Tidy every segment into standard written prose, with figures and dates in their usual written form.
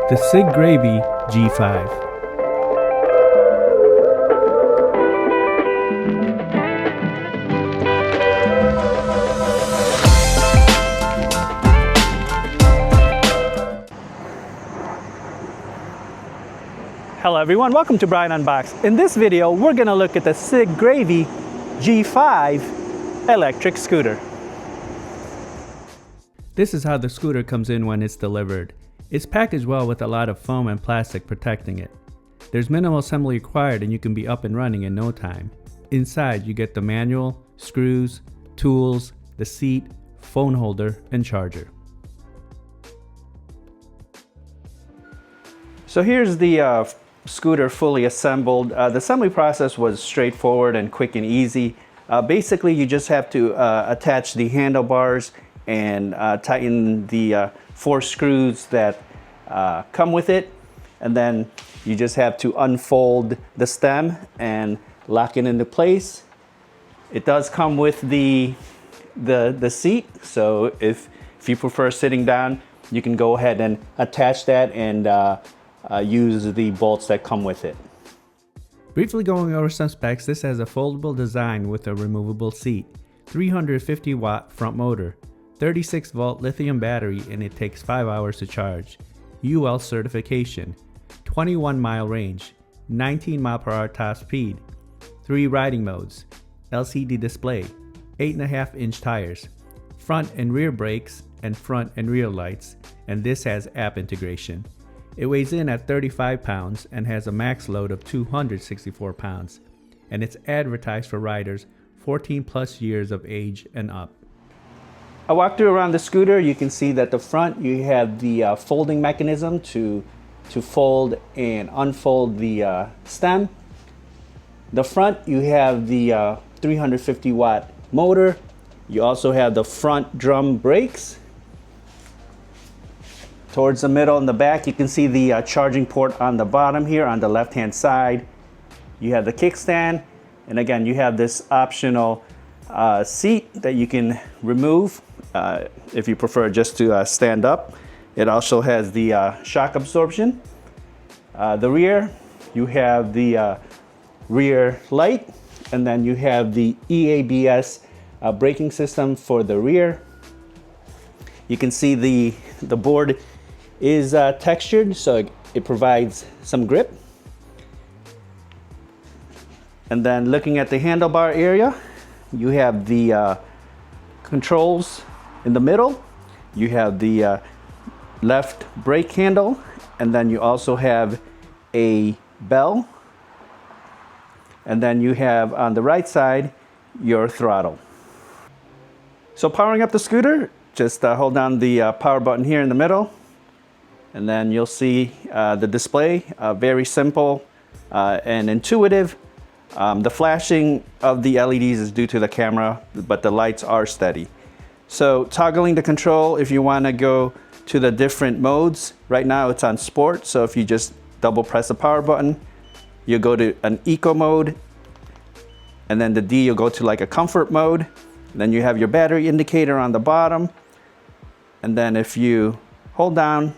the SIGRAVY G5. Hello everyone, welcome to Brian Unboxed. In this video, we're gonna look at the SIGRAVY G5 electric scooter. This is how the scooter comes in when it's delivered. It's packaged well with a lot of foam and plastic protecting it. There's minimal assembly required and you can be up and running in no time. Inside you get the manual, screws, tools, the seat, phone holder, and charger. So here's the scooter fully assembled. The assembly process was straightforward and quick and easy. Basically, you just have to attach the handlebars and tighten the 4 screws that come with it. And then you just have to unfold the stem and lock it into place. It does come with the seat. So if you prefer sitting down, you can go ahead and attach that and use the bolts that come with it. Briefly going over some specs, this has a foldable design with a removable seat, 350 watt front motor, 36 volt lithium battery, and it takes 5 hours to charge, UL certification, 21 mile range, 19 mile per hour top speed, 3 riding modes, LCD display, 8.5 inch tires, front and rear brakes, and front and rear lights, and this has app integration. It weighs in at 35 pounds and has a max load of 264 pounds, and it's advertised for riders 14 plus years of age and up. I walked through around the scooter. You can see that the front, you have the folding mechanism to fold and unfold the stem. The front, you have the 350 watt motor. You also have the front drum brakes. Towards the middle and the back, you can see the charging port on the bottom here on the left-hand side. You have the kickstand, and again, you have this optional seat that you can remove if you prefer just to stand up. It also has the shock absorption. The rear, you have the rear light, and then you have the EABS braking system for the rear. You can see the board is textured, so it provides some grip. And then looking at the handlebar area, you have the controls in the middle. You have the left brake handle, and then you also have a bell. And then you have on the right side your throttle. So powering up the scooter, just hold down the power button here in the middle, and then you'll see the display, very simple and intuitive. The flashing of the LEDs is due to the camera, but the lights are steady. So toggling the control, if you want to go to the different modes, right now it's on sport. So if you just double press the power button, you go to an eco mode, and then the D, you'll go to like a comfort mode. And then you have your battery indicator on the bottom. And then if you hold down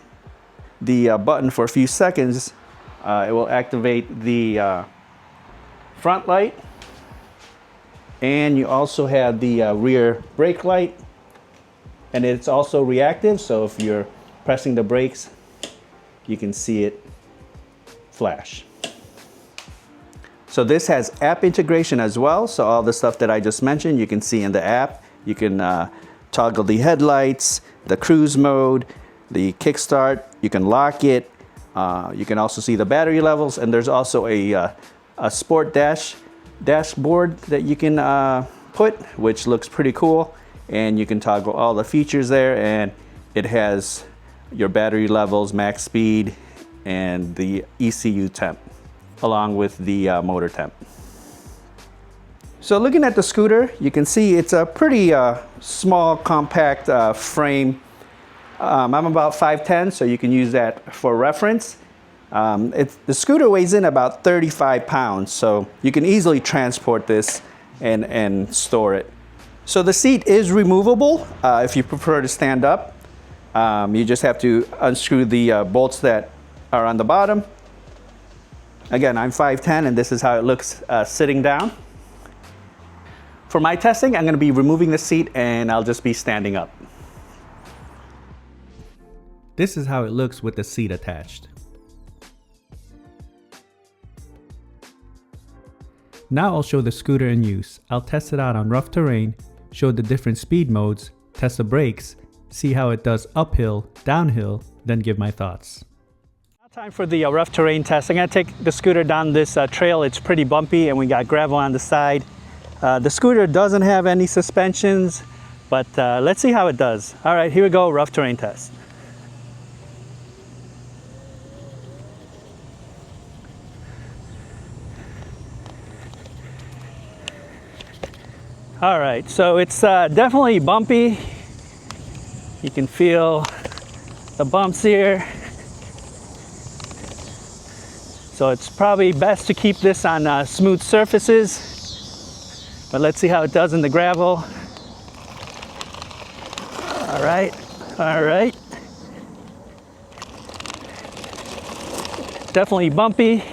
the button for a few seconds, it will activate the front light, and you also have the rear brake light, and it's also reactive, so if you're pressing the brakes, you can see it flash. So this has app integration as well, so all the stuff that I just mentioned you can see in the app. You can toggle the headlights, the cruise mode, the kickstart, you can lock it. You can also see the battery levels, and there's also a sport dashboard that you can put, which looks pretty cool. And you can toggle all the features there, and it has your battery levels, max speed, and the ECU temp, along with the motor temp. So looking at the scooter, you can see it's a pretty small, compact frame. I'm about 5'10", so you can use that for reference. The scooter weighs in about 35 pounds, so you can easily transport this and store it. So the seat is removable if you prefer to stand up. You just have to unscrew the bolts that are on the bottom. Again, I'm 5'10", and this is how it looks sitting down. For my testing, I'm going to be removing the seat and I'll just be standing up. This is how it looks with the seat attached. Now I'll show the scooter in use. I'll test it out on rough terrain, show the different speed modes, test the brakes, see how it does uphill, downhill, then give my thoughts. Now time for the rough terrain test. I'm going to take the scooter down this trail. It's pretty bumpy and we got gravel on the side. The scooter doesn't have any suspensions, but let's see how it does. All right, here we go, rough terrain test. All right, so it's definitely bumpy. You can feel the bumps here. So it's probably best to keep this on smooth surfaces. But let's see how it does in the gravel. All right, all right. Definitely bumpy.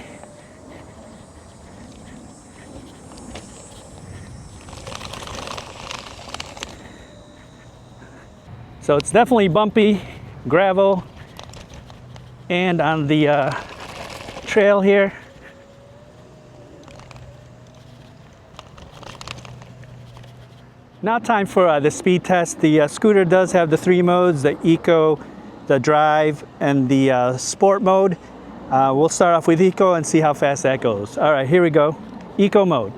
So it's definitely bumpy, gravel, and on the trail here. Now time for the speed test. The scooter does have the 3 modes, the Eco, the Drive, and the Sport mode. We'll start off with Eco and see how fast that goes. All right, here we go. Eco mode.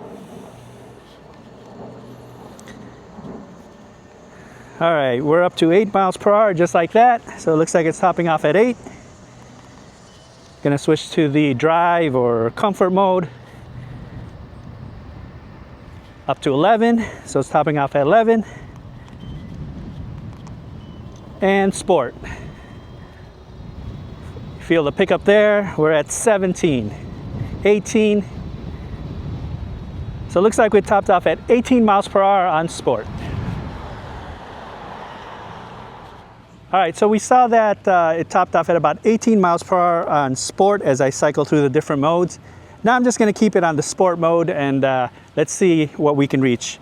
All right, we're up to 8 miles per hour, just like that. So it looks like it's topping off at 8. Gonna switch to the Drive or Comfort mode. Up to 11, so it's topping off at 11. And Sport. Feel the pickup there, we're at 17, 18. So it looks like we topped off at 18 miles per hour on Sport. All right, so we saw that it topped off at about 18 miles per hour on Sport as I cycle through the different modes. Now I'm just gonna keep it on the Sport mode and let's see what we can reach.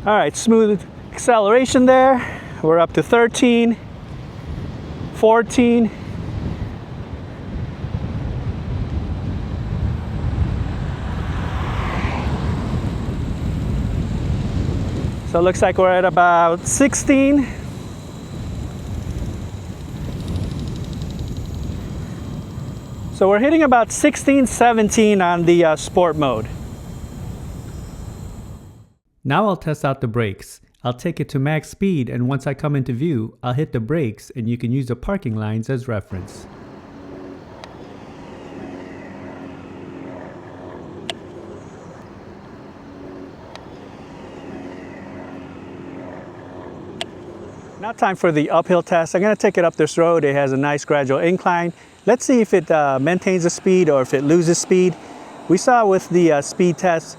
All right, smooth acceleration there. We're up to 13, 14. So it looks like we're at about 16. So we're hitting about 16, 17 on the Sport mode. Now I'll test out the brakes. I'll take it to max speed, and once I come into view, I'll hit the brakes and you can use the parking lines as reference. Now time for the uphill test. I'm going to take it up this road. It has a nice gradual incline. Let's see if it maintains the speed or if it loses speed. We saw with the speed test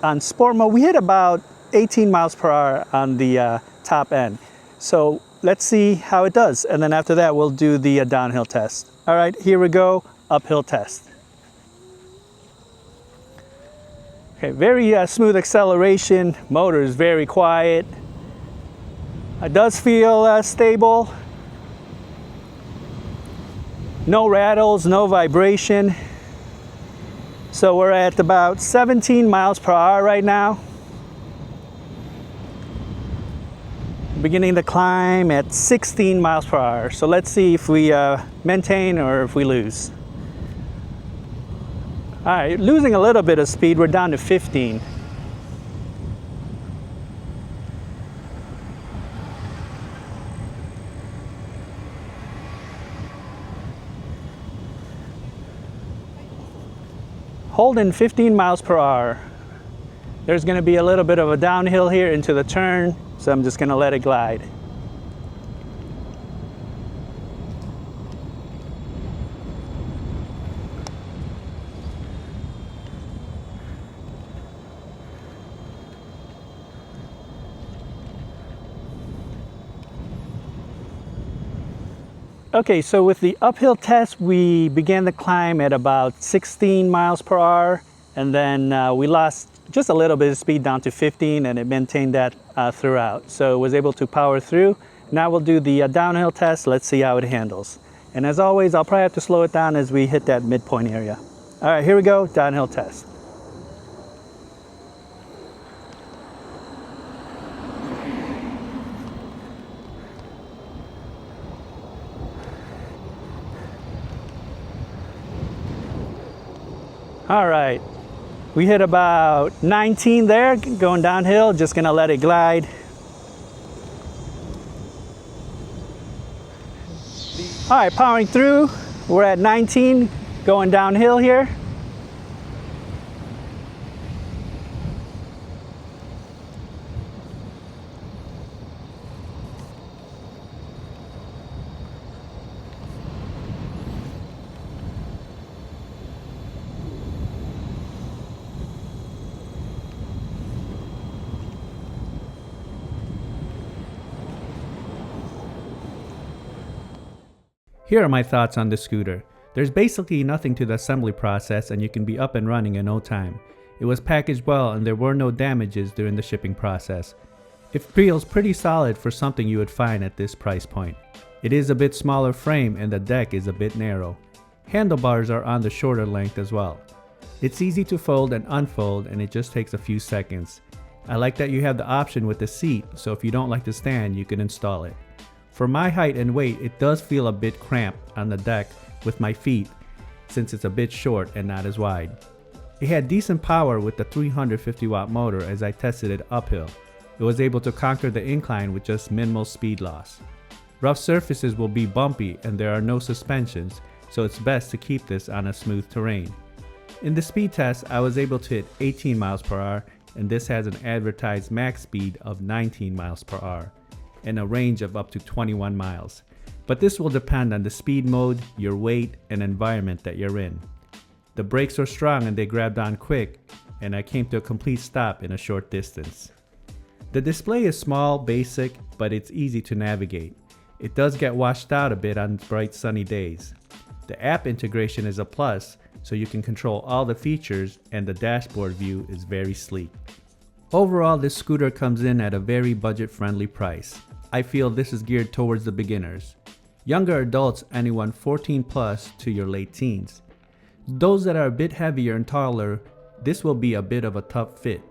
on Sport mode, we hit about 18 miles per hour on the top end. So let's see how it does. And then after that, we'll do the downhill test. All right, here we go, uphill test. Okay, very smooth acceleration. Motor is very quiet. It does feel stable. No rattles, no vibration. So we're at about 17 miles per hour right now. Beginning to climb at 16 miles per hour. So let's see if we maintain or if we lose. All right, losing a little bit of speed, we're down to 15. Holding 15 miles per hour. There's going to be a little bit of a downhill here into the turn, so I'm just going to let it glide. Okay, so with the uphill test, we began the climb at about 16 miles per hour, and then we lost just a little bit of speed down to 15, and it maintained that throughout. So was able to power through. Now we'll do the downhill test. Let's see how it handles. And as always, I'll probably have to slow it down as we hit that midpoint area. All right, here we go, downhill test. All right, we hit about 19 there, going downhill, just gonna let it glide. All right, powering through, we're at 19, going downhill here. Here are my thoughts on the scooter. There's basically nothing to the assembly process and you can be up and running in no time. It was packaged well and there were no damages during the shipping process. It feels pretty solid for something you would find at this price point. It is a bit smaller frame and the deck is a bit narrow. Handlebars are on the shorter length as well. It's easy to fold and unfold and it just takes a few seconds. I like that you have the option with the seat, so if you don't like to stand, you can install it. For my height and weight, it does feel a bit cramped on the deck with my feet since it's a bit short and not as wide. It had decent power with the 350 watt motor as I tested it uphill. It was able to conquer the incline with just minimal speed loss. Rough surfaces will be bumpy and there are no suspensions, so it's best to keep this on a smooth terrain. In the speed test, I was able to hit 18 miles per hour and this has an advertised max speed of 19 miles per hour. And a range of up to 21 miles. But this will depend on the speed mode, your weight, and environment that you're in. The brakes are strong and they grabbed on quick, and I came to a complete stop in a short distance. The display is small, basic, but it's easy to navigate. It does get washed out a bit on bright sunny days. The app integration is a plus, so you can control all the features and the dashboard view is very sleek. Overall, this scooter comes in at a very budget-friendly price. I feel this is geared towards the beginners. Younger adults, anyone 14 plus to your late teens. Those that are a bit heavier and taller, this will be a bit of a tough fit.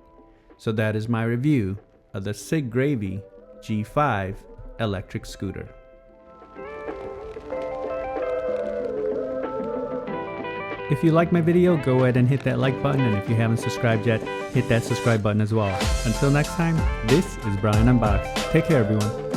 So that is my review of the SIGRAVY G5 electric scooter. If you like my video, go ahead and hit that like button, and if you haven't subscribed yet, hit that subscribe button as well. Until next time, this is Brian Unboxed. Take care, everyone.